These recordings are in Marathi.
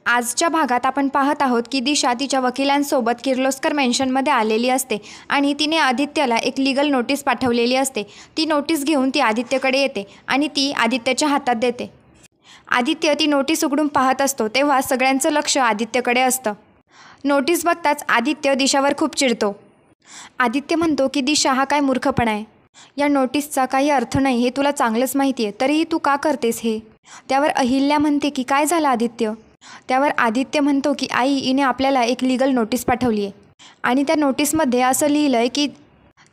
आजच्या भागात आपण पाहत आहोत की दिशा तिच्या वकिलांसोबत किर्लोस्कर मेन्शनमध्ये आलेली असते आणि तिने आदित्यला एक लीगल नोटीस पाठवलेली असते। ती नोटीस घेऊन ती आदित्यकडे येते आणि ती आदित्यच्या हातात देते। आदित्य ती नोटीस उघडून पाहत असतो तेव्हा सगळ्यांचं लक्ष आदित्यकडे असतं। नोटीस बघताच आदित्य दिशावर खूप चिडतो। आदित्य म्हणतो की दिशा, हा काय मूर्खपणा आहे, या नोटीसचा काही अर्थ नाही हे तुला चांगलंच माहिती आहे, तरीही तू का करतेस हे। त्यावर अहिल्या म्हणते की काय झालं आदित्य। त्यावर आदित्य म्हणतो की आई, हिने आपल्याला एक लीगल नोटीस पाठवली आहे आणि त्या नोटीसमध्ये असं लिहिलं आहे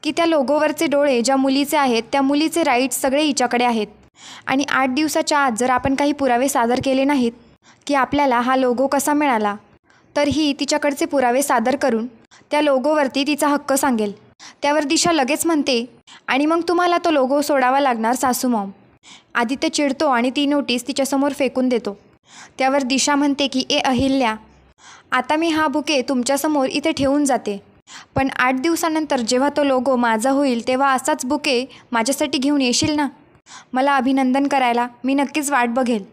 की त्या लोगोवरचे डोळे ज्या मुलीचे आहेत त्या मुलीचे राईट्स सगळे हिच्याकडे आहेत आणि 8 दिवसाच्या आत जर आपण काही पुरावे सादर केले नाहीत की आपल्याला हा लोगो कसा मिळाला, तर ही तिच्याकडचे पुरावे सादर करून त्या लोगोवरती तिचा हक्क सांगेल। त्यावर दिशा लगेच म्हणते, आणि मग तुम्हाला तो लोगो सोडावा लागणार सासू मॉम। आदित्य चिडतो आणि ती नोटीस तिच्यासमोर फेकून देतो। त्यावर दिशा म्हणते की ए अहिल्या, आता मी हा बुके तुमच्यासमोर इथे ठेवून जाते, पण 8 दिवसानंतर जेव्हा तो लोगो माझा होईल तेव्हा असाच बुके माझ्यासाठी घेऊन येशील ना, मला अभिनंदन करायला मी नक्कीच वाट बघेल।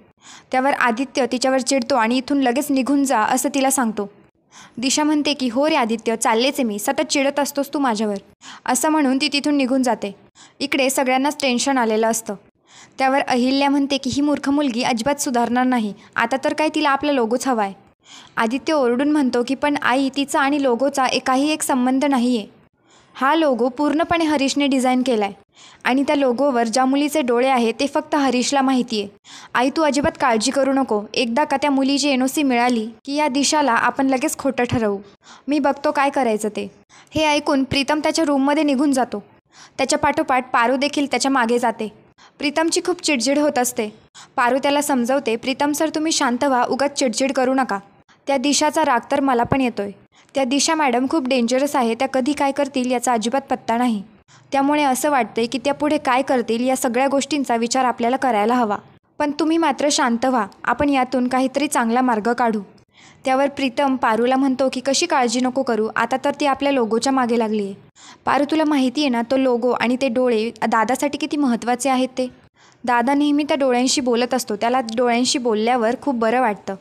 त्यावर आदित्य तिच्यावर चिडतो आणि इथून लगेच निघून जा असं तिला सांगतो। दिशा म्हणते की हो रे आदित्य, चाललेच आहे मी, सतत चिडत असतोस तू माझ्यावर, असं म्हणून ती तिथून निघून जाते। इकडे सगळ्यांनाच टेन्शन आलेलं असतं। त्यावर अहिल्या म्हणते की ही मूर्ख मुलगी अजिबात सुधारणार नाही, आता तर काय तिला आपला लोगोच हवा आहे। आदित्य ओरडून म्हणतो की पण आई, तिचा आणि लोगोचा काही एक संबंध नाही आहे, हा लोगो पूर्णपणे हरीशने डिझाईन केला आहे आणि त्या लोगोवर ज्या मुलीचे डोळे आहेत ते फक्त हरीशला माहिती आहे। आई, तू अजिबात काळजी करू नको, एकदा का त्या मुलीची NOC मिळाली की या दिशाला आपण लगेच खोटं ठरवू, मी बघतो काय करायचं ते। हे ऐकून प्रीतम त्याच्या रूममध्ये निघून जातो। त्याच्या पाठोपाठ पारू देखील त्याच्या मागे जाते। प्रीतमची खूप चिडचिड होत असते। पारू त्याला समजवते, प्रीतम सर तुम्ही शांत व्हा, उगाच चिडचिड करू नका, त्या दिशाचा राग तर मला पण येतोय, त्या दिशा मॅडम खूप डेंजरस आहे, त्या कधी काय करतील याचा अजिबात पत्ता नाही, त्यामुळे असं वाटतंय की त्या पुढे काय करतील या सगळ्या गोष्टींचा विचार आपल्याला करायला हवा, पण तुम्ही मात्र शांत व्हा, आपण यातून काहीतरी चांगला मार्ग काढू। त्यावर प्रीतम पारूला म्हणतो की कशी काळजी नको करू, आता तर ती आपल्या लोगोच्या मागे लागली आहे। पारू, तुला माहिती आहे ना तो लोगो आणि ते डोळे दादासाठी किती महत्त्वाचे आहेत ते, दादा नेहमी त्या डोळ्यांशी बोलत असतो, त्याला डोळ्यांशी बोलल्यावर खूप बरं वाटतं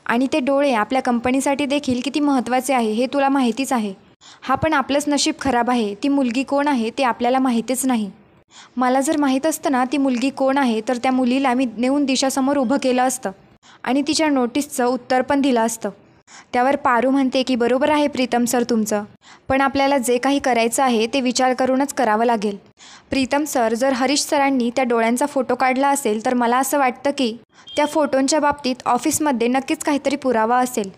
आणि ते डोळे आपल्या कंपनीसाठी देखील किती महत्त्वाचे आहे हे तुला माहितीच आहे। हा पण आपलंच नशीब खराब आहे, ती मुलगी कोण आहे ते आपल्याला माहितीच नाही। मला जर माहीत असतं ना ती मुलगी कोण आहे तर त्या मुलीला मी नेऊन दिशासमोर उभं केलं असतं आणि तिच्या नोटीसचं उत्तर पण दिलं असतं। त्यावर पारू म्हणते की बरोबर आहे प्रीतम सर तुमचं, पण आपल्याला जे काही करायचं आहे ते विचार करूनच करावं लागेल। प्रीतम सर, जर हरीश सरांनी त्या डोळ्यांचा फोटो काढला असेल तर मला असं वाटतं की त्या फोटोंच्या बाबतीत ऑफिसमध्ये नक्कीच काहीतरी पुरावा असेल।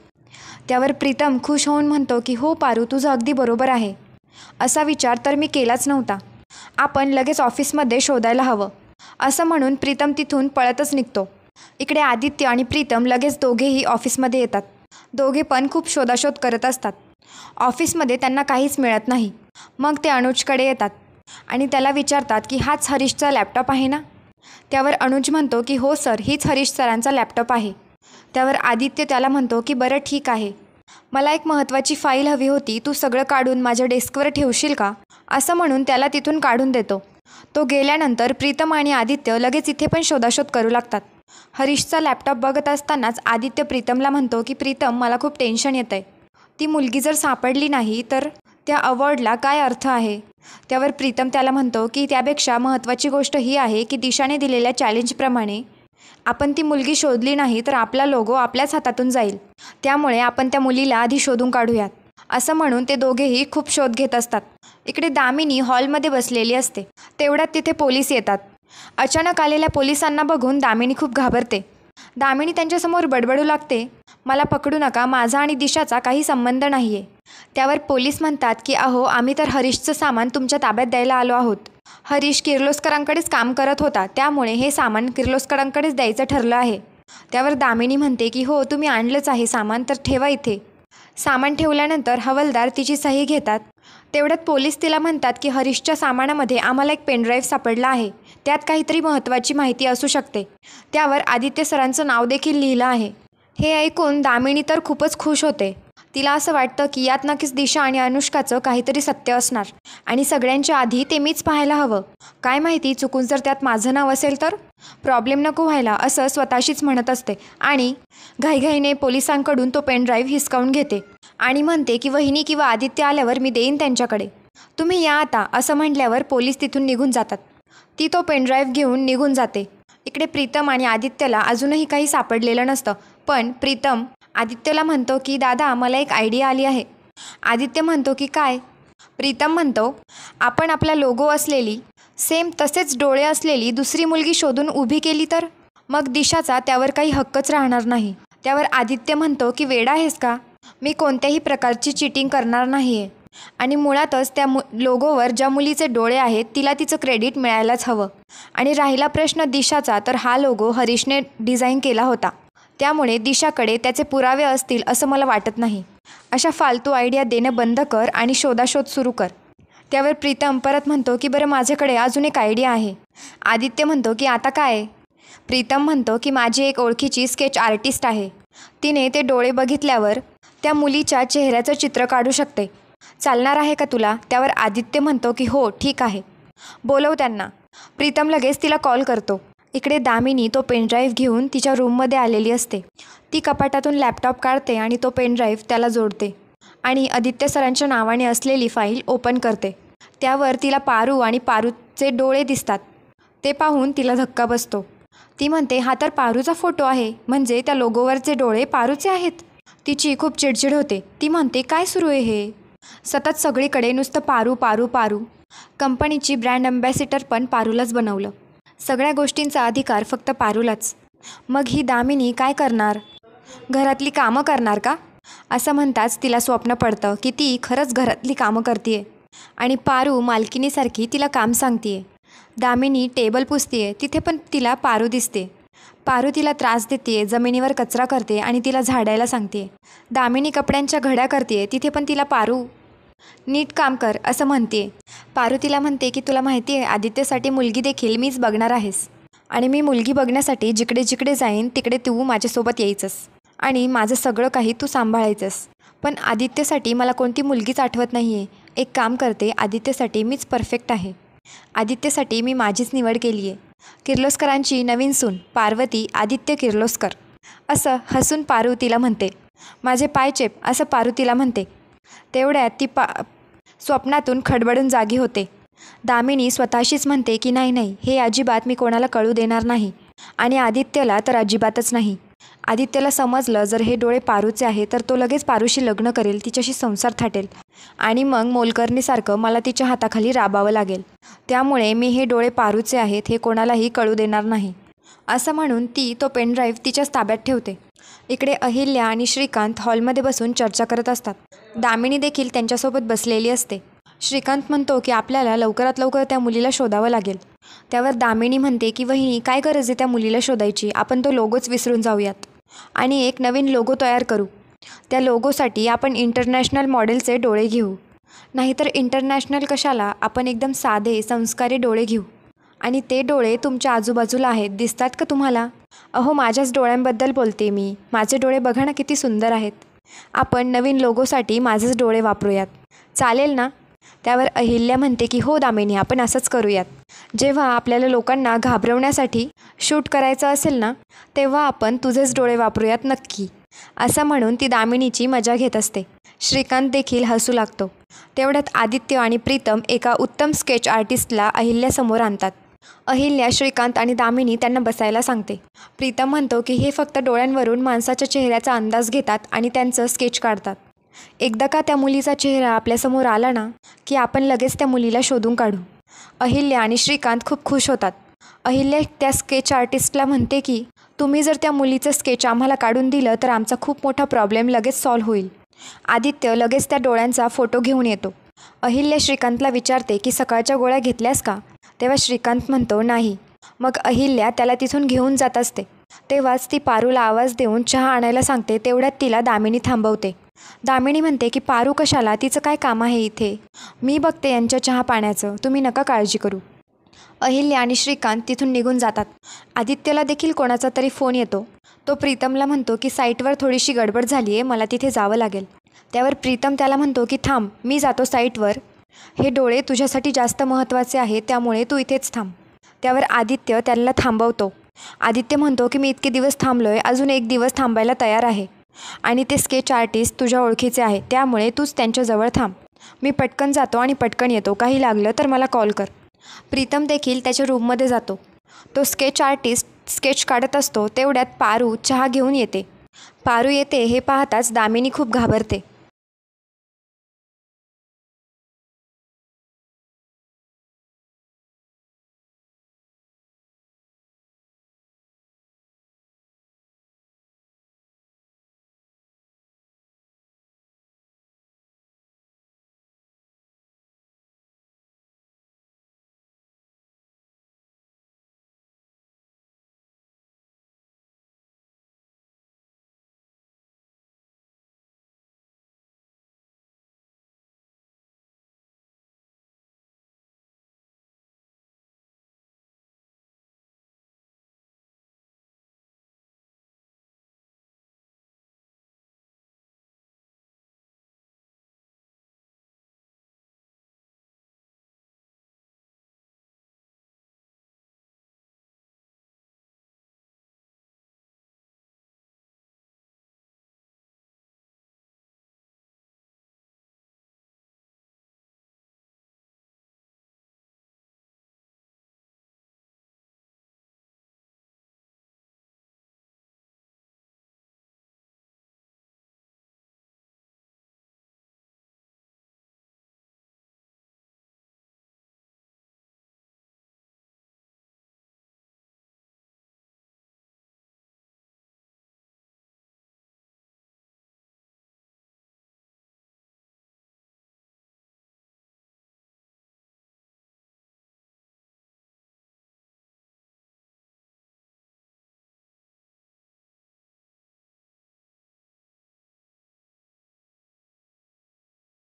त्यावर प्रीतम खुश होऊन म्हणतो की हो पारू, तुझं अगदी बरोबर आहे, असा विचार तर मी केलाच नव्हता, आपण लगेच ऑफिसमध्ये शोधायला हवं, असं म्हणून प्रीतम तिथून पळतच निघतो। इकडे आदित्य आणि प्रीतम लगेच दोघेही ऑफिसमध्ये येतात। दोघे पण खूप शोधाशोध करत असतात। ऑफिसमध्ये त्यांना काहीच मिळत नाही। मग ते अनुजकडे येतात आणि त्याला विचारतात की हाच हरीशचा लॅपटॉप आहे ना। त्यावर अनुज म्हणतो की हो सर, हीच हरीश सरांचा लॅपटॉप आहे। त्यावर आदित्य त्याला म्हणतो की बरं ठीक आहे, मला एक महत्त्वाची फाईल हवी होती, तू सगळं काढून माझ्या डेस्कवर ठेवशील का, असं म्हणून त्याला तिथून काढून देतो। तो गेल्यानंतर प्रीतम आणि आदित्य लगेच इथे पण शोधाशोध करू लागतात। हरीशचा लॅपटॉप बघत असतानाच आदित्य प्रीतमला म्हणतो की प्रीतम, मला खूप टेन्शन येतं आहे, ती मुलगी जर सापडली नाही तर त्या अवॉर्डला काय अर्थ आहे। त्यावर प्रीतम त्याला म्हणतो की त्यापेक्षा महत्त्वाची गोष्ट ही आहे की दिशाने दिलेल्या चॅलेंजप्रमाणे आपण ती मुलगी शोधली नाही तर आपला लोगो आपल्याच हातातून जाईल, त्यामुळे आपण त्या मुलीला आधी शोधून काढूयात, असं म्हणून ते दोघेही खूप शोध घेत असतात। इकडे दामिनी हॉलमध्ये बसलेली असते, तेवढ्यात तिथे पोलीस येतात। अचानक आलेल्या पोलिसांना बघून दामिनी खूप घाबरते। दामिनी त्यांच्यासमोर बडबडू लागते, मला पकडू नका, माझा आणि दिशाचा काही संबंध नाही आहे। त्यावर पोलीस म्हणतात की अहो, आम्ही तर हरीशचं सामान तुमच्या ताब्यात द्यायला आलो आहोत, हरीश किर्लोस्करांकडेच काम करत होता, त्यामुळे हे सामान किर्लोस्करांकडेच द्यायचं ठरलं आहे। त्यावर दामिनी म्हणते की हो, तुम्ही आणलंच आहे सामान तर ठेवा इथे। सामान ठेवल्यानंतर हवालदार तिची सही घेतात। तेवढ्यात पोलीस तिला म्हणतात की हरीशच्या सामानामध्ये आम्हाला एक पेनड्राईव्ह सापडला आहे, त्यात काहीतरी महत्त्वाची माहिती असू शकते, त्यावर आदित्य सरांचं नाव देखील लिहिलं आहे। हे ऐकून दामिनी तर खूपच खुश होते। तिला असं वाटतं की यात नक्कीच दिशा आणि अनुष्काचं काहीतरी सत्य असणार आणि सगळ्यांच्या आधी ते मीच पाहायला हवं. काय माहिती चुकून जर त्यात माझं नाव असेल तर प्रॉब्लेम नको व्हायला असं स्वतःशीच म्हणत असते आणि घाईघाईने पोलिसांकडून तो पेनड्राईव्ह हिसकावून घेते आणि म्हणते की वहिनी किंवा आदित्य आल्यावर मी देईन त्यांच्याकडे, तुम्ही या आता असं म्हटल्यावर पोलीस तिथून निघून जातात. ती तो पेनड्राईव्ह घेऊन निघून जाते. इकडे प्रीतम आणि आदित्यला अजूनही काही सापडलेलं नसतं, पण प्रीतम आदित्यला म्हणतो की दादा मला एक आयडिया आली आहे. आदित्य म्हणतो की काय? प्रीतम म्हणतो आपण आपला लोगो असलेली सेम तसेच डोळे असलेली दुसरी मुलगी शोधून उभी केली तर मग दिशाचा त्यावर काही हक्कच राहणार नाही. त्यावर आदित्य म्हणतो की वेडा आहेस का? मी कोणत्याही प्रकारची चिटिंग करणार नाही आहे आणि मुळातच त्या लोगोवर ज्या मुलीचे डोळे आहेत तिला तिचं क्रेडिट मिळायलाच हवं. आणि राहिला प्रश्न दिशाचा, तर हा लोगो हरीशने डिझाईन केला होता, त्यामुळे दिशाकडे त्याचे पुरावे असतील असं मला वाटत नाही. अशा फालतू आयडिया देणं बंद कर आणि शोधाशोध सुरू कर. त्यावर प्रीतम परत म्हणतो की बरं माझ्याकडे अजून एक आयडिया आहे. आदित्य म्हणतो की आता काय? प्रीतम म्हणतो की माझी एक ओळखीची स्केच आर्टिस्ट आहे, तिने ते डोळे बघितल्यावर त्या मुलीच्या चेहऱ्याचं चित्र काढू शकते, चालणार आहे का तुला? त्यावर आदित्य म्हणतो की हो ठीक आहे, बोलव त्यांना. प्रीतम लगेच तिला कॉल करतो. इकडे दामिनी तो पेनड्राईव्ह घेऊन तिच्या रूममध्ये आलेली असते. ती कपाटातून लॅपटॉप काढते आणि तो पेनड्राईव्ह त्याला जोडते आणि आदित्य सरांच्या नावाने असलेली फाईल ओपन करते. त्यावर तिला पारू आणि पारूचे डोळे दिसतात. ते पाहून तिला धक्का बसतो. ती म्हणते हा तर पारूचा फोटो आहे, म्हणजे त्या लोगोवरचे डोळे पारूचे आहेत. तिची खूप चिडचिड होते. ती म्हणते काय सुरू आहे हे? सतत सगळीकडे नुसतं पारू पारू पारू. कंपनीची ब्रँड अँबॅसिडर पण पारूलाच बनवलं. सगळ्या गोष्टींचा अधिकार फक्त पारूलाच. मग ही दामिनी काय करणार? घरातली कामं करणार का? असं म्हणताच तिला स्वप्न पडतं की ती खरंच घरातली कामं करते आणि पारू मालकिनीसारखी तिला काम सांगते. दामिनी टेबल पुसते, तिथे पण तिला पारू दिसते. पारू तिला त्रास देते, जमिनीवर कचरा करते आणि तिला झाडायला सांगते. दामिनी कपड्यांच्या घड्या करते, तिथे पण तिला पारू नीट काम कर असं म्हणते. पारू तिला म्हणते की तुला माहिती आहे आदित्यसाठी मुलगी देखील मीच बघणार आहेस आणि मी मुलगी बघण्यासाठी जिकडे जिकडे जाईन तिकडे तू माझ्यासोबत यायचंस आणि माझं सगळं काही तू सांभाळायचंस. पण आदित्यसाठी मला कोणती मुलगीच आठवत नाही आहे. एक काम करते, आदित्यसाठी मीच परफेक्ट आहे. आदित्यसाठी मी माझीच निवड केली आहे. किर्लोस्करांची नवीन सून पार्वती आदित्य किर्लोस्कर. असं हसून पारू तिला म्हणते. माझे पाय चेप असं पारू तिला म्हणते. तेवढ्यात ती स्वप्नातून खडबडून जागी होते. दामिनी स्वतःशीच म्हणते की नाही नाही, हे अजिबात मी कोणाला कळू देणार नाही आणि आदित्यला तर अजिबातच नाही. आदित्यला समजलं जर हे डोळे पारूचे आहे तर तो लगेच पारूशी लग्न करेल, तिच्याशी संसार थाटेल आणि मग मोलकरणीसारखं मला तिच्या हाताखाली राबावं लागेल. त्यामुळे मी हे डोळे पारूचे आहेत हे कोणालाही कळू देणार नाही. असं म्हणून ती तो पेनड्राईव्ह तिच्याच ताब्यात ठेवते. इकडे अहिल्या आणि श्रीकांत हॉलमध्ये बसून चर्चा करत असतात. दामिनी देखील त्यांच्यासोबत बसलेली असते. श्रीकांत म्हणतो की आपल्याला लवकरात लवकर त्या मुलीला शोधावं लागेल. त्यावर दामिनी म्हणते की वहिनी काय गरज आहे त्या मुलीला शोधायची, आपण तो लोगोच विसरून जाऊयात आणि एक नवीन लोगो तयार करू. त्या लोगोसाठी आपण इंटरनॅशनल मॉडेलचे डोळे घेऊ. नाहीतर इंटरनॅशनल कशाला, आपण एकदम साधे संस्कारी डोळे घेऊ. आणि ते डोळे तुमच्या आजूबाजूला आहेत, दिसतात का तुम्हाला? अहो माझ्याच डोळ्यांबद्दल बोलते मी. माझे डोळे बघा ना किती सुंदर आहेत. आपण नवीन लोगोसाठी माझेच डोळे वापरूयात, चालेल ना? त्यावर अहिल्या म्हणते की हो दामिनी, आपण असंच करूयात. जेव्हा आपल्याला लोकांना घाबरवण्यासाठी शूट करायचं असेल ना, तेव्हा आपण तुझेच डोळे वापरूयात नक्की. असं म्हणून ती दामिनीची मजा घेत असते. श्रीकांत देखील हसू लागतो. तेवढ्यात आदित्य आणि प्रीतम एका उत्तम स्केच आर्टिस्टला अहिल्यासमोर आणतात. अहिल्या श्रीकांत आणि दामिनी त्यांना बसायला सांगते. प्रीतम म्हणतो की हे फक्त डोळ्यांवरून माणसाच्या चेहऱ्याचा अंदाज घेतात आणि त्यांचं स्केच काढतात. एकदा का त्या मुलीचा चेहरा आपल्यासमोर आला ना की आपण लगेच त्या मुलीला शोधून काढू. अहिल्या आणि श्रीकांत खूप खुश होतात. अहिल्या त्या स्केच आर्टिस्टला म्हणते की तुम्ही जर त्या मुलीचं स्केच आम्हाला काढून दिलं तर आमचा खूप मोठा प्रॉब्लेम लगेच सॉल्व्ह होईल. आदित्य लगेच त्या डोळ्यांचा फोटो घेऊन येतो. अहिल्या श्रीकांतला विचारते की सकाळच्या गोळ्या घेतल्यास का? तेव्हा श्रीकांत म्हणतो नाही. मग अहिल्या त्याला तिथून घेऊन जात असते. तेव्हाच ती पारूला आवाज देऊन चहा आणायला सांगते. तेवढ्यात तिला दामिनी थांबवते. दामिनी म्हणते की पारू कशाला, तिचं काय काम आहे इथे? मी बघते यांच्या चहा पाण्याचं, तुम्ही नका काळजी करू. अहिल्या आणि श्रीकांत तिथून निघून जातात. आदित्यला देखील कोणाचा तरी फोन येतो. तो प्रीतमला म्हणतो की साईटवर थोडीशी गडबड झाली आहे, मला तिथे जावं लागेल. त्यावर प्रीतम त्याला म्हणतो की थांब, मी जातो साईटवर. हे डोळे तुझ्यासाठी जास्त महत्त्वाचे आहे, त्यामुळे तू इथेच थांब. त्यावर आदित्य त्याला थांबवतो. आदित्य म्हणतो की मी इतके दिवस थांबलो आहे, अजून 1 दिवस थांबायला तयार आहे. आणि ते स्केच आर्टिस्ट तुझ्या ओळखीचे आहे, त्यामुळे तूच त्यांच्याजवळ थांब. मी पटकन जातो आणि पटकन येतो. काही लागलं तर मला कॉल कर. प्रीतम देखील त्याच्या रूममध्ये जातो. तो स्केच आर्टिस्ट स्केच काढत असतो. तेवढ्यात पारू चहा घेऊन येते. पारू येते हे पाहताच दामिनी खूप घाबरते.